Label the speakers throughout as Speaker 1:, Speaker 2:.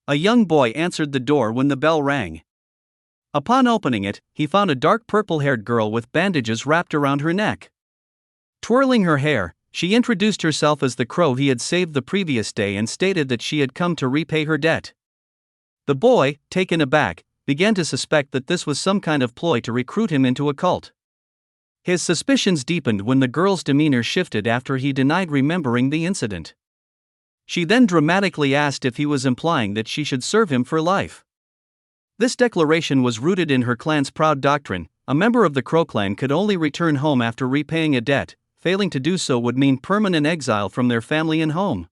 Speaker 1: a young boy answered the door when the bell rang. Upon opening it, he found a dark purple-haired girl with bandages wrapped around her neck. Twirling her hair, she introduced herself as the crow he had saved the previous day and stated that she had come to repay her debt. The boy, taken aback, began to suspect that this was some kind of ploy to recruit him into a cult. His suspicions deepened when the girl's demeanor shifted after he denied remembering the incident. She then dramatically asked if he was implying that she should serve him for life. This declaration was rooted in her clan's proud doctrine: a member of the Crow clan could only return home after repaying a debt. Failing to do so would mean permanent exile from their family and home.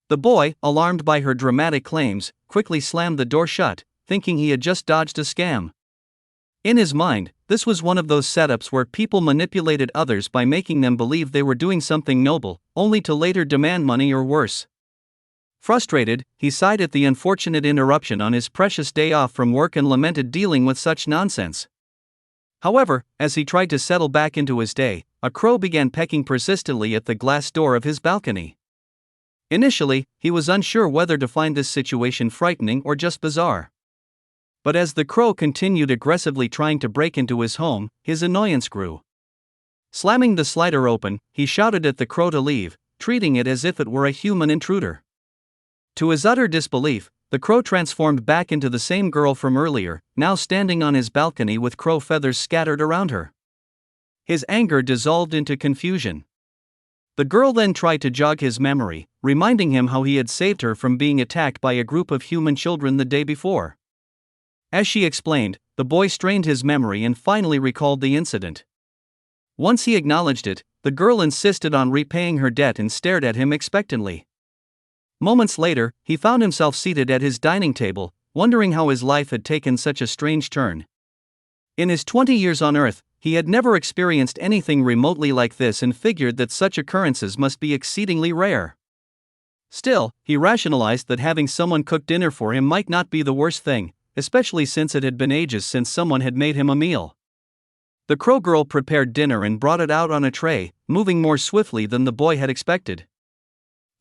Speaker 1: The boy, alarmed by her dramatic claims, quickly slammed the door shut, thinking he had just dodged a scam. In his mind, this was one of those setups where people manipulated others by making them believe they were doing something noble, only to later demand money or worse. Frustrated, he sighed at the unfortunate interruption on his precious day off from work and lamented dealing with such nonsense. However, as he tried to settle back into his day, a crow began pecking persistently at the glass door of his balcony. Initially, he was unsure whether to find this situation frightening or just bizarre. But as the crow continued aggressively trying to break into his home, his annoyance grew. Slamming the slider open, he shouted at the crow to leave, treating it as if it were a human intruder. To his utter disbelief, the crow transformed back into the same girl from earlier, now standing on his balcony with crow feathers scattered around her. His anger dissolved into confusion. The girl then tried to jog his memory, reminding him how he had saved her from being attacked by a group of human children the day before. As she explained, the boy strained his memory and finally recalled the incident. Once he acknowledged it, the girl insisted on repaying her debt and stared at him expectantly. Moments later, he found himself seated at his dining table, wondering how his life had taken such a strange turn. In his 20 years on Earth, he had never experienced anything remotely like this and figured that such occurrences must be exceedingly rare. Still, he rationalized that having someone cook dinner for him might not be the worst thing, especially since it had been ages since someone had made him a meal. The crow girl prepared dinner and brought it out on a tray, moving more swiftly than the boy had expected.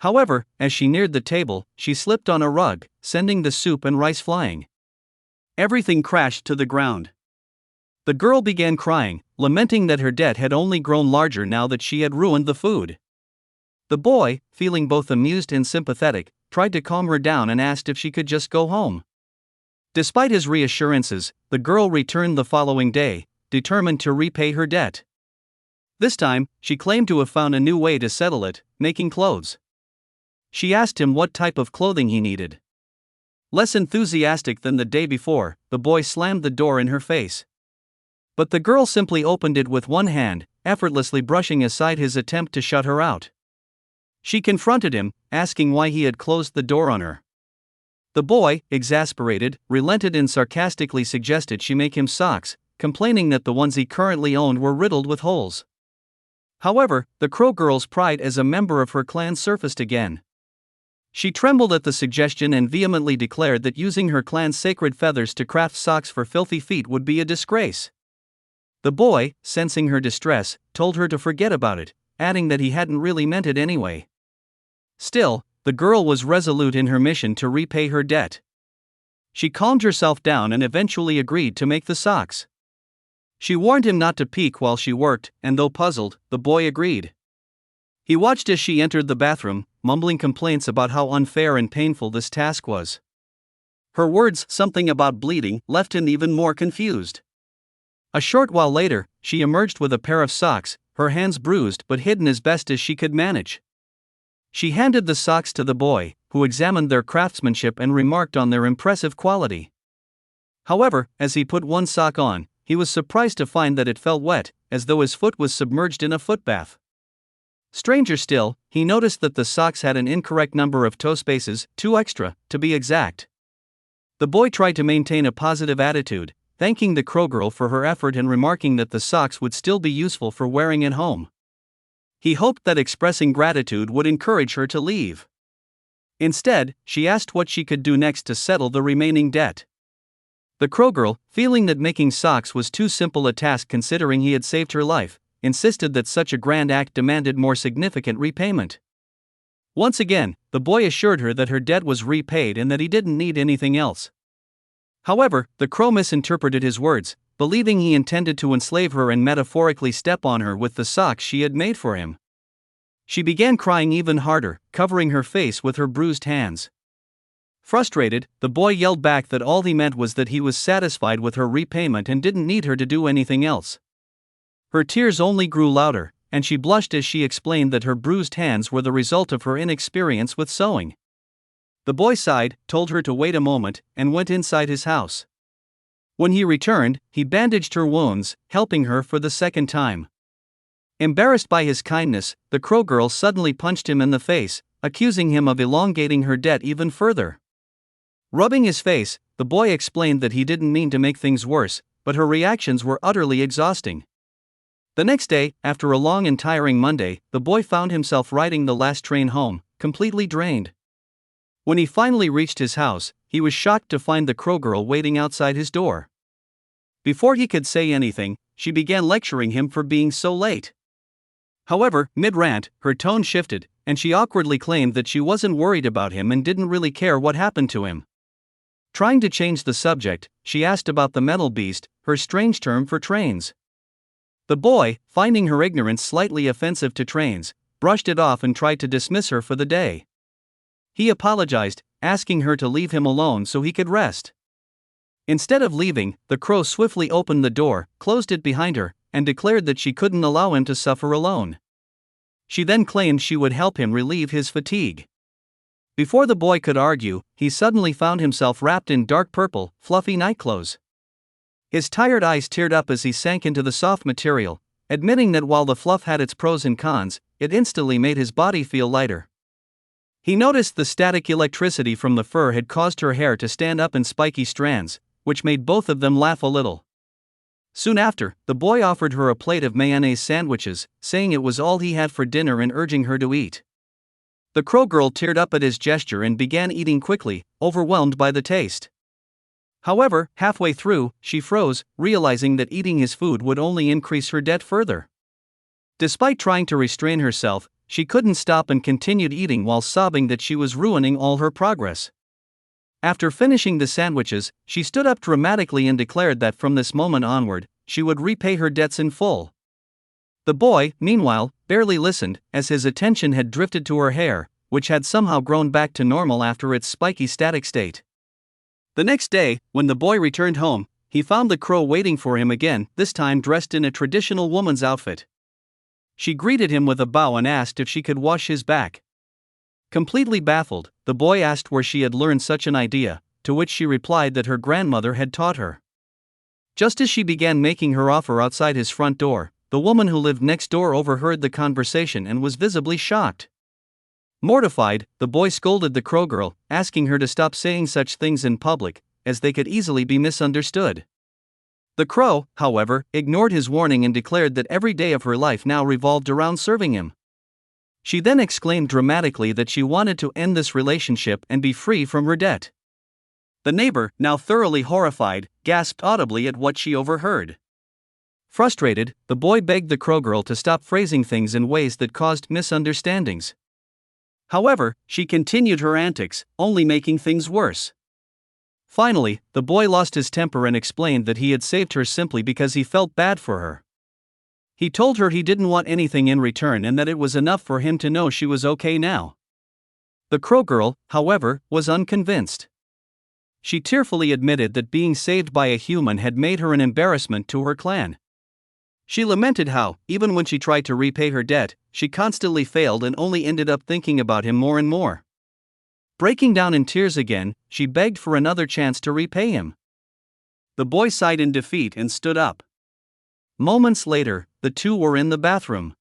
Speaker 1: However, as she neared the table, she slipped on a rug, sending the soup and rice flying. Everything crashed to the ground. The girl began crying, lamenting that her debt had only grown larger now that she had ruined the food. The boy, feeling both amused and sympathetic, tried to calm her down and asked if she could just go home. Despite his reassurances, the girl returned the following day, determined to repay her debt. This time, she claimed to have found a new way to settle it: making clothes. She asked him what type of clothing he needed. Less enthusiastic than the day before, the boy slammed the door in her face. But the girl simply opened it with one hand, effortlessly brushing aside his attempt to shut her out. She confronted him, asking why he had closed the door on her. The boy, exasperated, relented and sarcastically suggested she make him socks, complaining that the ones he currently owned were riddled with holes. However, the crow girl's pride as a member of her clan surfaced again. She trembled at the suggestion and vehemently declared that using her clan's sacred feathers to craft socks for filthy feet would be a disgrace. The boy, sensing her distress, told her to forget about it, adding that he hadn't really meant it anyway. Still, the girl was resolute in her mission to repay her debt. She calmed herself down and eventually agreed to make the socks. She warned him not to peek while she worked, and though puzzled, the boy agreed. He watched as she entered the bathroom, mumbling complaints about how unfair and painful this task was. Her words, something about bleeding, left him even more confused. A short while later, she emerged with a pair of socks, her hands bruised but hidden as best as she could manage. She handed the socks to the boy, who examined their craftsmanship and remarked on their impressive quality. However, as he put one sock on, he was surprised to find that it felt wet, as though his foot was submerged in a foot bath. Stranger still, he noticed that the socks had an incorrect number of toe spaces, 2 extra, to be exact. The boy tried to maintain a positive attitude, thanking the crow girl for her effort and remarking that the socks would still be useful for wearing at home. He hoped that expressing gratitude would encourage her to leave. Instead, she asked what she could do next to settle the remaining debt. The crow girl, feeling that making socks was too simple a task considering he had saved her life, insisted that such a grand act demanded more significant repayment. Once again, the boy assured her that her debt was repaid and that he didn't need anything else. However, the crow misinterpreted his words, believing he intended to enslave her and metaphorically step on her with the socks she had made for him. She began crying even harder, covering her face with her bruised hands. Frustrated, the boy yelled back that all he meant was that he was satisfied with her repayment and didn't need her to do anything else. Her tears only grew louder, and she blushed as she explained that her bruised hands were the result of her inexperience with sewing. The boy sighed, told her to wait a moment, and went inside his house. When he returned, he bandaged her wounds, helping her for the second time. Embarrassed by his kindness, the crow girl suddenly punched him in the face, accusing him of elongating her debt even further. Rubbing his face, the boy explained that he didn't mean to make things worse, but her reactions were utterly exhausting. The next day, after a long and tiring Monday, the boy found himself riding the last train home, completely drained. When he finally reached his house, he was shocked to find the crow girl waiting outside his door. Before he could say anything, she began lecturing him for being so late. However, mid-rant, her tone shifted, and she awkwardly claimed that she wasn't worried about him and didn't really care what happened to him. Trying to change the subject, she asked about the metal beast, her strange term for trains. The boy, finding her ignorance slightly offensive to trains, brushed it off and tried to dismiss her for the day. He apologized, asking her to leave him alone so he could rest. Instead of leaving, the crow swiftly opened the door, closed it behind her, and declared that she couldn't allow him to suffer alone. She then claimed she would help him relieve his fatigue. Before the boy could argue, he suddenly found himself wrapped in dark purple, fluffy nightclothes. His tired eyes teared up as he sank into the soft material, admitting that while the fluff had its pros and cons, it instantly made his body feel lighter. He noticed the static electricity from the fur had caused her hair to stand up in spiky strands, which made both of them laugh a little. Soon after, the boy offered her a plate of mayonnaise sandwiches, saying it was all he had for dinner and urging her to eat. The crow girl teared up at his gesture and began eating quickly, overwhelmed by the taste. However, halfway through, she froze, realizing that eating his food would only increase her debt further. Despite trying to restrain herself, she couldn't stop and continued eating while sobbing that she was ruining all her progress. After finishing the sandwiches, she stood up dramatically and declared that from this moment onward, she would repay her debts in full. The boy, meanwhile, barely listened, as his attention had drifted to her hair, which had somehow grown back to normal after its spiky static state. The next day, when the boy returned home, he found the crow waiting for him again, this time dressed in a traditional woman's outfit. She greeted him with a bow and asked if she could wash his back. Completely baffled, the boy asked where she had learned such an idea, to which she replied that her grandmother had taught her. Just as she began making her offer outside his front door, the woman who lived next door overheard the conversation and was visibly shocked. Mortified, the boy scolded the crow girl, asking her to stop saying such things in public, as they could easily be misunderstood. The crow, however, ignored his warning and declared that every day of her life now revolved around serving him. She then exclaimed dramatically that she wanted to end this relationship and be free from her debt. The neighbor, now thoroughly horrified, gasped audibly at what she overheard. Frustrated, the boy begged the crow girl to stop phrasing things in ways that caused misunderstandings. However, she continued her antics, only making things worse. Finally, the boy lost his temper and explained that he had saved her simply because he felt bad for her. He told her he didn't want anything in return and that it was enough for him to know she was okay now. The crow girl, however, was unconvinced. She tearfully admitted that being saved by a human had made her an embarrassment to her clan. She lamented how, even when she tried to repay her debt, she constantly failed and only ended up thinking about him more and more. Breaking down in tears again, she begged for another chance to repay him. The boy sighed in defeat and stood up. Moments later, the two were in the bathroom.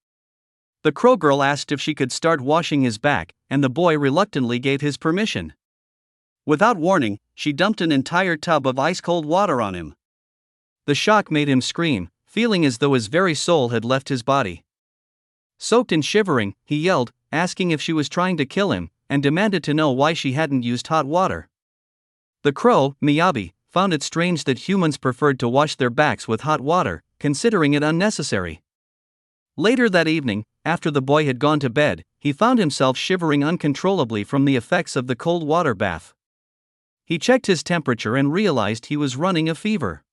Speaker 1: The crow girl asked if she could start washing his back, and the boy reluctantly gave his permission. Without warning, she dumped an entire tub of ice-cold water on him. The shock made him scream, feeling as though his very soul had left his body. Soaked and shivering, he yelled, asking if she was trying to kill him, and demanded to know why she hadn't used hot water. The crow, Miyabi, found it strange that humans preferred to wash their backs with hot water, considering it unnecessary. Later that evening, after the boy had gone to bed, he found himself shivering uncontrollably from the effects of the cold water bath. He checked his temperature and realized he was running a fever.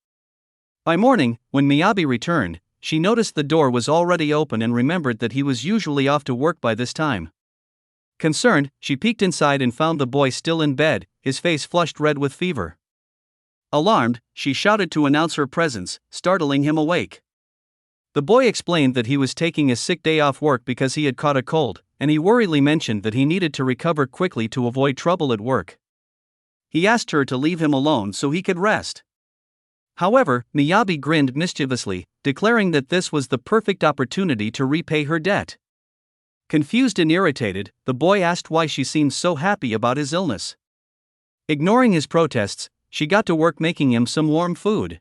Speaker 1: By morning, when Miyabi returned, she noticed the door was already open and remembered that he was usually off to work by this time. Concerned, she peeked inside and found the boy still in bed, his face flushed red with fever. Alarmed, she shouted to announce her presence, startling him awake. The boy explained that he was taking a sick day off work because he had caught a cold, and he worriedly mentioned that he needed to recover quickly to avoid trouble at work. He asked her to leave him alone so he could rest. However, Miyabi grinned mischievously, declaring that this was the perfect opportunity to repay her debt. Confused and irritated, the boy asked why she seemed so happy about his illness. Ignoring his protests, she got to work making him some warm food.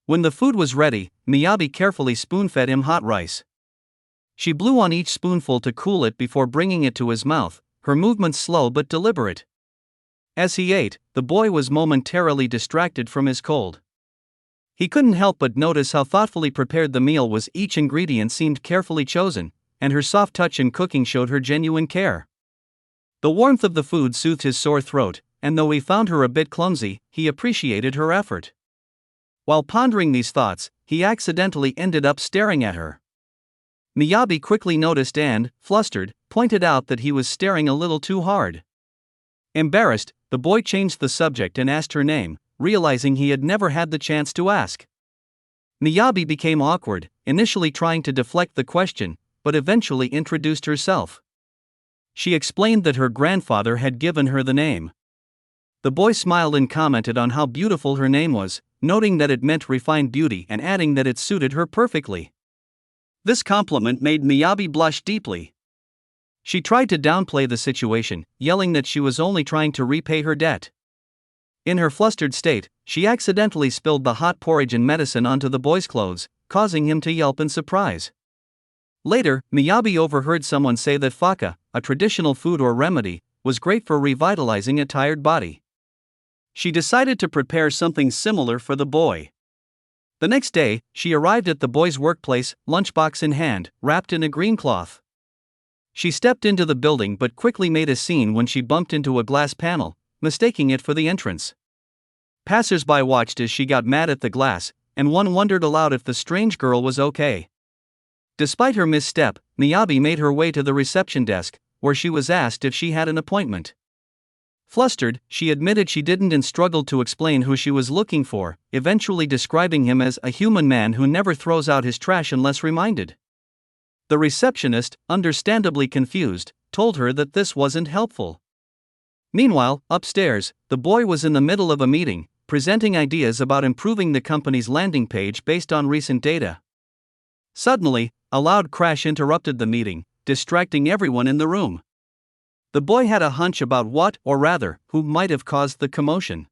Speaker 1: When the food was ready, Miyabi carefully spoon-fed him hot rice. She blew on each spoonful to cool it before bringing it to his mouth, her movements slow but deliberate. As he ate, the boy was momentarily distracted from his cold. He couldn't help but notice how thoughtfully prepared the meal was. Each ingredient seemed carefully chosen, and her soft touch in cooking showed her genuine care. The warmth of the food soothed his sore throat, and though he found her a bit clumsy, he appreciated her effort. While pondering these thoughts, he accidentally ended up staring at her. Miyabi quickly noticed and, flustered, pointed out that he was staring a little too hard. Embarrassed, the boy changed the subject and asked her name, realizing he had never had the chance to ask. Miyabi became awkward, initially trying to deflect the question, but eventually introduced herself. She explained that her grandfather had given her the name. The boy smiled and commented on how beautiful her name was, noting that it meant refined beauty and adding that it suited her perfectly. This compliment made Miyabi blush deeply. She tried to downplay the situation, yelling that she was only trying to repay her debt. In her flustered state, she accidentally spilled the hot porridge and medicine onto the boy's clothes, causing him to yelp in surprise. Later, Miyabi overheard someone say that faka, a traditional food or remedy, was great for revitalizing a tired body. She decided to prepare something similar for the boy. The next day, she arrived at the boy's workplace, lunchbox in hand, wrapped in a green cloth. She stepped into the building but quickly made a scene when she bumped into a glass panel, mistaking it for the entrance. Passers-by watched as she got mad at the glass, and one wondered aloud if the strange girl was okay. Despite her misstep, Miyabi made her way to the reception desk, where she was asked if she had an appointment. Flustered, she admitted she didn't and struggled to explain who she was looking for, eventually describing him as a human man who never throws out his trash unless reminded. The receptionist, understandably confused, told her that this wasn't helpful. Meanwhile, upstairs, the boy was in the middle of a meeting, presenting ideas about improving the company's landing page based on recent data. Suddenly, a loud crash interrupted the meeting, distracting everyone in the room. The boy had a hunch about what, or rather, who might have caused the commotion.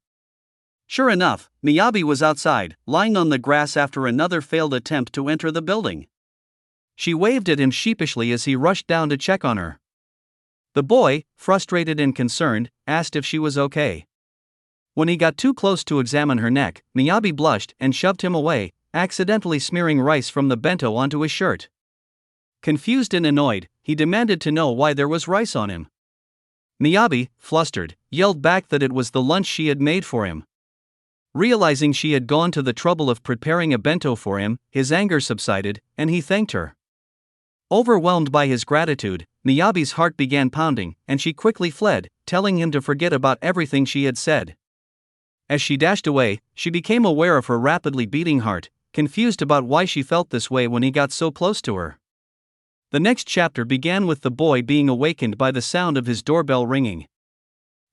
Speaker 1: Sure enough, Miyabi was outside, lying on the grass after another failed attempt to enter the building. She waved at him sheepishly as he rushed down to check on her. The boy, frustrated and concerned, asked if she was okay. When he got too close to examine her neck, Miyabi blushed and shoved him away, accidentally smearing rice from the bento onto his shirt. Confused and annoyed, he demanded to know why there was rice on him. Miyabi, flustered, yelled back that it was the lunch she had made for him. Realizing she had gone to the trouble of preparing a bento for him, his anger subsided, and he thanked her. Overwhelmed by his gratitude, Miyabi's heart began pounding, and she quickly fled, telling him to forget about everything she had said. As she dashed away, she became aware of her rapidly beating heart, confused about why she felt this way when he got so close to her. The next chapter began with the boy being awakened by the sound of his doorbell ringing.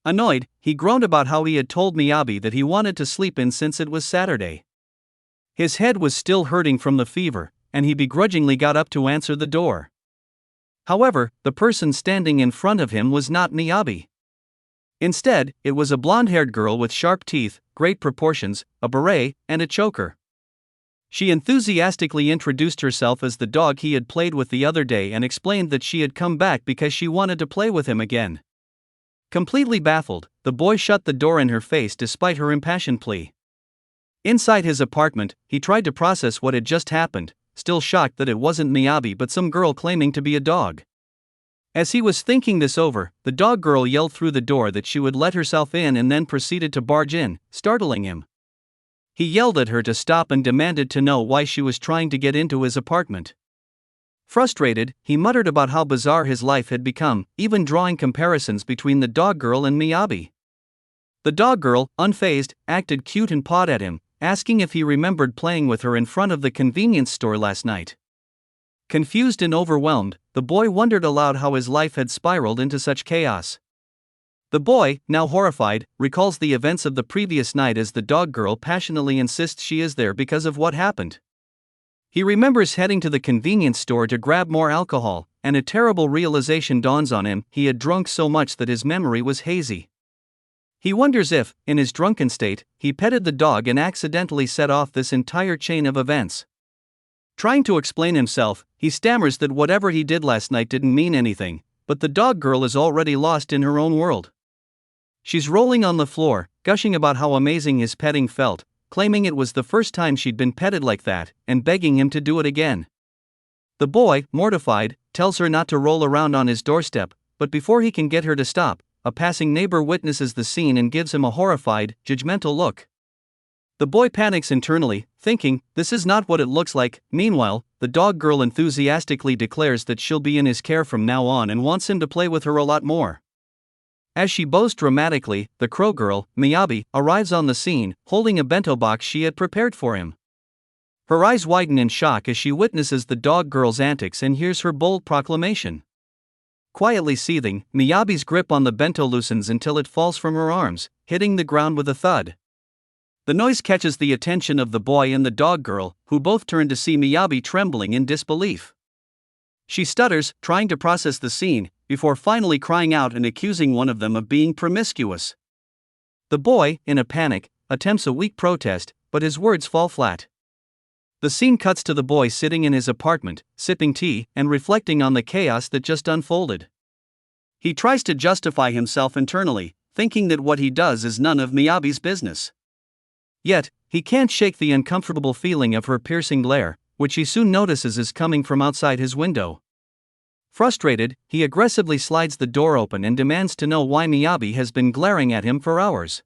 Speaker 1: Annoyed, he groaned about how he had told Miyabi that he wanted to sleep in since it was Saturday. His head was still hurting from the fever, and he begrudgingly got up to answer the door. However, the person standing in front of him was not Miyabi. Instead, it was a blonde-haired girl with sharp teeth, great proportions, a beret, and a choker. She enthusiastically introduced herself as the dog he had played with the other day and explained that she had come back because she wanted to play with him again. Completely baffled, the boy shut the door in her face despite her impassioned plea. Inside his apartment, he tried to process what had just happened, still shocked that it wasn't Miyabi but some girl claiming to be a dog. As he was thinking this over, the dog girl yelled through the door that she would let herself in and then proceeded to barge in, startling him. He yelled at her to stop and demanded to know why she was trying to get into his apartment. Frustrated, he muttered about how bizarre his life had become, even drawing comparisons between the dog girl and Miyabi. The dog girl, unfazed, acted cute and pawed at him, asking if he remembered playing with her in front of the convenience store last night. Confused and overwhelmed, the boy wondered aloud how his life had spiraled into such chaos. The boy, now horrified, recalls the events of the previous night as the dog girl passionately insists she is there because of what happened. He remembers heading to the convenience store to grab more alcohol, and a terrible realization dawns on him: he had drunk so much that his memory was hazy. He wonders if, in his drunken state, he petted the dog and accidentally set off this entire chain of events. Trying to explain himself, he stammers that whatever he did last night didn't mean anything, but the dog girl is already lost in her own world. She's rolling on the floor, gushing about how amazing his petting felt, claiming it was the first time she'd been petted like that, and begging him to do it again. The boy, mortified, tells her not to roll around on his doorstep, but before he can get her to stop, a passing neighbor witnesses the scene and gives him a horrified, judgmental look. The boy panics internally, thinking, this is not what it looks like. Meanwhile, the dog girl enthusiastically declares that she'll be in his care from now on and wants him to play with her a lot more. As she boasts dramatically, the crow girl, Miyabi, arrives on the scene, holding a bento box she had prepared for him. Her eyes widen in shock as she witnesses the dog girl's antics and hears her bold proclamation. Quietly seething, Miyabi's grip on the bento loosens until it falls from her arms, hitting the ground with a thud. The noise catches the attention of the boy and the dog girl, who both turn to see Miyabi trembling in disbelief. She stutters, trying to process the scene, before finally crying out and accusing one of them of being promiscuous. The boy, in a panic, attempts a weak protest, but his words fall flat. The scene cuts to the boy sitting in his apartment, sipping tea, and reflecting on the chaos that just unfolded. He tries to justify himself internally, thinking that what he does is none of Miyabi's business. Yet, he can't shake the uncomfortable feeling of her piercing glare, which he soon notices is coming from outside his window. Frustrated, he aggressively slides the door open and demands to know why Miyabi has been glaring at him for hours.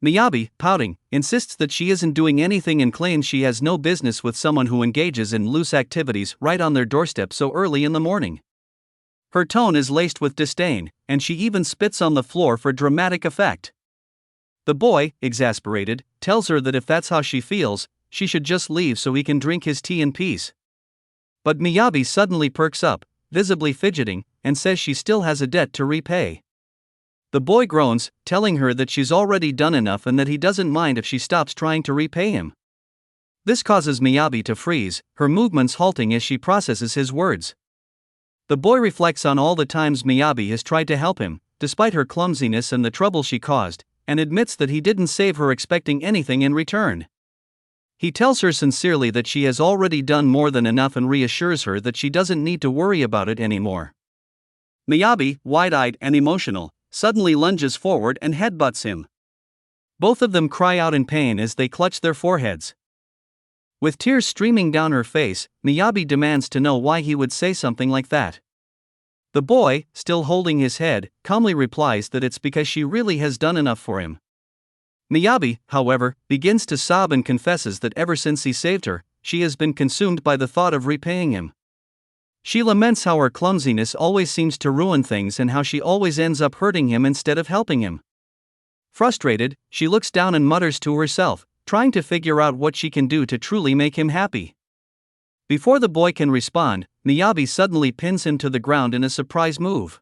Speaker 1: Miyabi, pouting, insists that she isn't doing anything and claims she has no business with someone who engages in loose activities right on their doorstep so early in the morning. Her tone is laced with disdain, and she even spits on the floor for dramatic effect. The boy, exasperated, tells her that if that's how she feels, she should just leave so he can drink his tea in peace. But Miyabi suddenly perks up, visibly fidgeting, and says she still has a debt to repay. The boy groans, telling her that she's already done enough and that he doesn't mind if she stops trying to repay him. This causes Miyabi to freeze, her movements halting as she processes his words. The boy reflects on all the times Miyabi has tried to help him, despite her clumsiness and the trouble she caused, and admits that he didn't save her expecting anything in return. He tells her sincerely that she has already done more than enough and reassures her that she doesn't need to worry about it anymore. Miyabi, wide-eyed and emotional, suddenly lunges forward and headbutts him. Both of them cry out in pain as they clutch their foreheads. With tears streaming down her face, Miyabi demands to know why he would say something like that. The boy, still holding his head, calmly replies that it's because she really has done enough for him. Miyabi, however, begins to sob and confesses that ever since he saved her, she has been consumed by the thought of repaying him. She laments how her clumsiness always seems to ruin things and how she always ends up hurting him instead of helping him. Frustrated, she looks down and mutters to herself, trying to figure out what she can do to truly make him happy. Before the boy can respond, Miyabi suddenly pins him to the ground in a surprise move.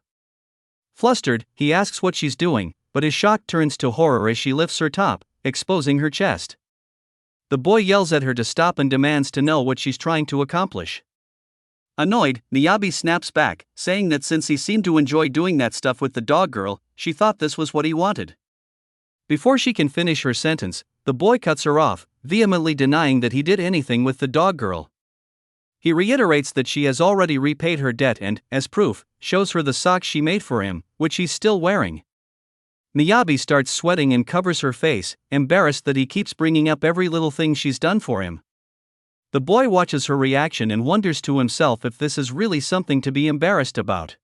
Speaker 1: Flustered, he asks what she's doing, but his shock turns to horror as she lifts her top, exposing her chest. The boy yells at her to stop and demands to know what she's trying to accomplish. Annoyed, Miyabi snaps back, saying that since he seemed to enjoy doing that stuff with the dog girl, she thought this was what he wanted. Before she can finish her sentence, the boy cuts her off, vehemently denying that he did anything with the dog girl. He reiterates that she has already repaid her debt and, as proof, shows her the socks she made for him, which he's still wearing. Miyabi starts sweating and covers her face, embarrassed that he keeps bringing up every little thing she's done for him. The boy watches her reaction and wonders to himself if this is really something to be embarrassed about.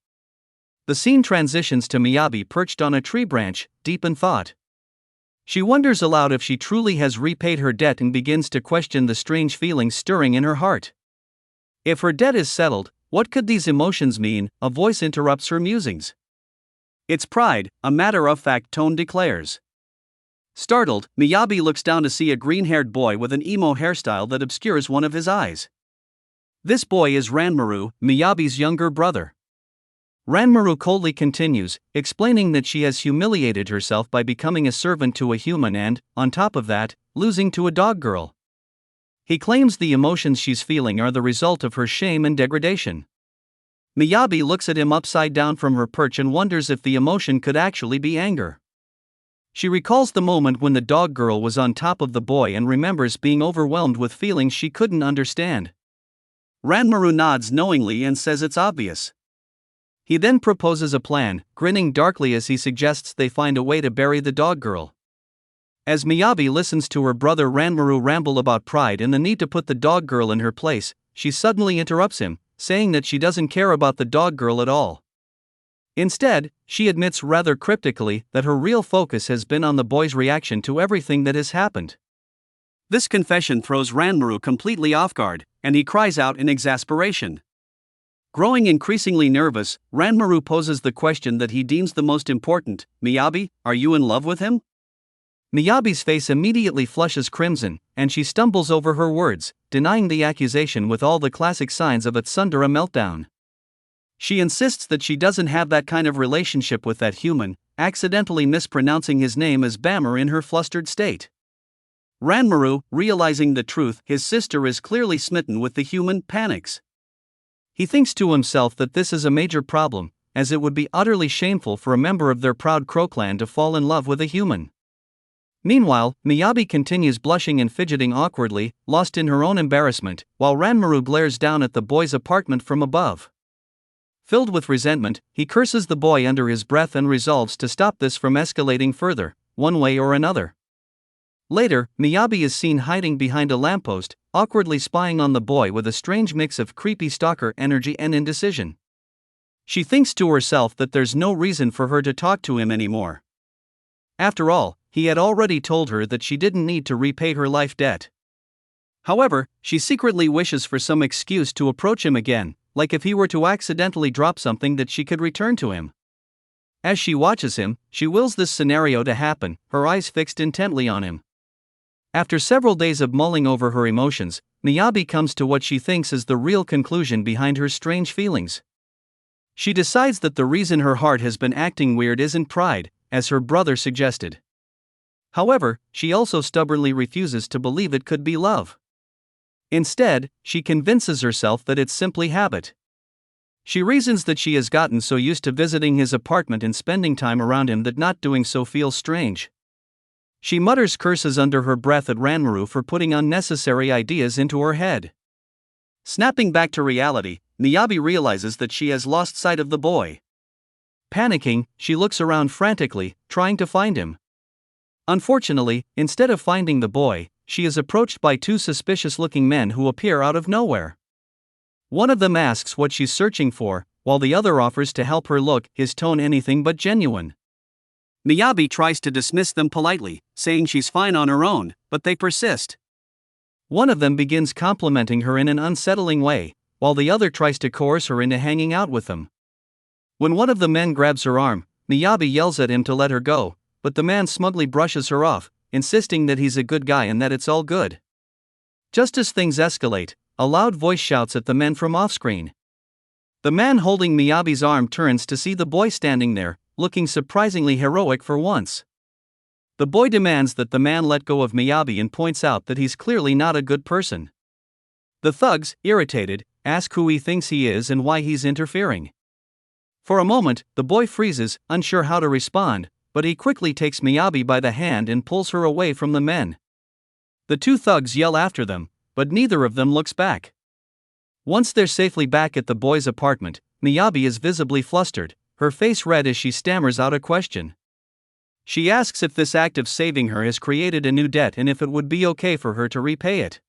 Speaker 1: The scene transitions to Miyabi perched on a tree branch, deep in thought. She wonders aloud if she truly has repaid her debt and begins to question the strange feelings stirring in her heart. If her debt is settled, what could these emotions mean? A voice interrupts her musings. It's pride, a matter-of-fact tone declares. Startled, Miyabi looks down to see a green-haired boy with an emo hairstyle that obscures one of his eyes. This boy is Ranmaru, Miyabi's younger brother. Ranmaru coldly continues, explaining that she has humiliated herself by becoming a servant to a human and, on top of that, losing to a dog girl. He claims the emotions she's feeling are the result of her shame and degradation. Miyabi looks at him upside down from her perch and wonders if the emotion could actually be anger. She recalls the moment when the dog girl was on top of the boy and remembers being overwhelmed with feelings she couldn't understand. Ranmaru nods knowingly and says it's obvious. He then proposes a plan, grinning darkly as he suggests they find a way to bury the dog girl. As Miyabi listens to her brother Ranmaru ramble about pride and the need to put the dog girl in her place, she suddenly interrupts him, saying that she doesn't care about the dog girl at all. Instead, she admits rather cryptically that her real focus has been on the boy's reaction to everything that has happened. This confession throws Ranmaru completely off guard, and he cries out in exasperation. Growing increasingly nervous, Ranmaru poses the question that he deems the most important: Miyabi, are you in love with him? Miyabi's face immediately flushes crimson, and she stumbles over her words, denying the accusation with all the classic signs of a tsundere meltdown. She insists that she doesn't have that kind of relationship with that human, accidentally mispronouncing his name as Bammer in her flustered state. Ranmaru, realizing the truth, his sister is clearly smitten with the human, panics. He thinks to himself that this is a major problem, as it would be utterly shameful for a member of their proud crow clan to fall in love with a human. Meanwhile, Miyabi continues blushing and fidgeting awkwardly, lost in her own embarrassment, while Ranmaru glares down at the boy's apartment from above. Filled with resentment, he curses the boy under his breath and resolves to stop this from escalating further, one way or another. Later, Miyabi is seen hiding behind a lamppost, awkwardly spying on the boy with a strange mix of creepy stalker energy and indecision. She thinks to herself that there's no reason for her to talk to him anymore. After all, he had already told her that she didn't need to repay her life debt. However, she secretly wishes for some excuse to approach him again, like if he were to accidentally drop something that she could return to him. As she watches him, she wills this scenario to happen, her eyes fixed intently on him. After several days of mulling over her emotions, Miyabi comes to what she thinks is the real conclusion behind her strange feelings. She decides that the reason her heart has been acting weird isn't pride, as her brother suggested. However, she also stubbornly refuses to believe it could be love. Instead, she convinces herself that it's simply habit. She reasons that she has gotten so used to visiting his apartment and spending time around him that not doing so feels strange. She mutters curses under her breath at Ranmaru for putting unnecessary ideas into her head. Snapping back to reality, Miyabi realizes that she has lost sight of the boy. Panicking, she looks around frantically, trying to find him. Unfortunately, instead of finding the boy, she is approached by two suspicious-looking men who appear out of nowhere. One of them asks what she's searching for, while the other offers to help her look, his tone anything but genuine. Miyabi tries to dismiss them politely, saying she's fine on her own, but they persist. One of them begins complimenting her in an unsettling way, while the other tries to coerce her into hanging out with them. When one of the men grabs her arm, Miyabi yells at him to let her go, but the man smugly brushes her off, insisting that he's a good guy and that it's all good. Just as things escalate, a loud voice shouts at the men from off-screen. The man holding Miyabi's arm turns to see the boy standing there, looking surprisingly heroic for once. The boy demands that the man let go of Miyabi and points out that he's clearly not a good person. The thugs, irritated, ask who he thinks he is and why he's interfering. For a moment, the boy freezes, unsure how to respond, but he quickly takes Miyabi by the hand and pulls her away from the men. The two thugs yell after them, but neither of them looks back. Once they're safely back at the boy's apartment, Miyabi is visibly flustered, her face red as she stammers out a question. She asks if this act of saving her has created a new debt and if it would be okay for her to repay it.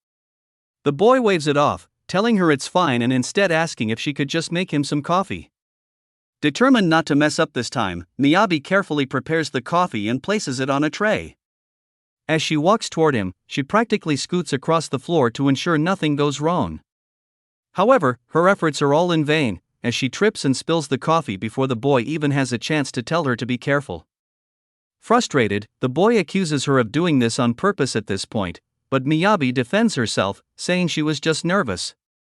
Speaker 1: The boy waves it off, telling her it's fine and instead asking if she could just make him some coffee. Determined not to mess up this time, Miyabi carefully prepares the coffee and places it on a tray. As she walks toward him, she practically scoots across the floor to ensure nothing goes wrong. However, her efforts are all in vain, as she trips and spills the coffee before the boy even has a chance to tell her to be careful. Frustrated, the boy accuses her of doing this on purpose at this point, but Miyabi defends herself, saying she was just nervous.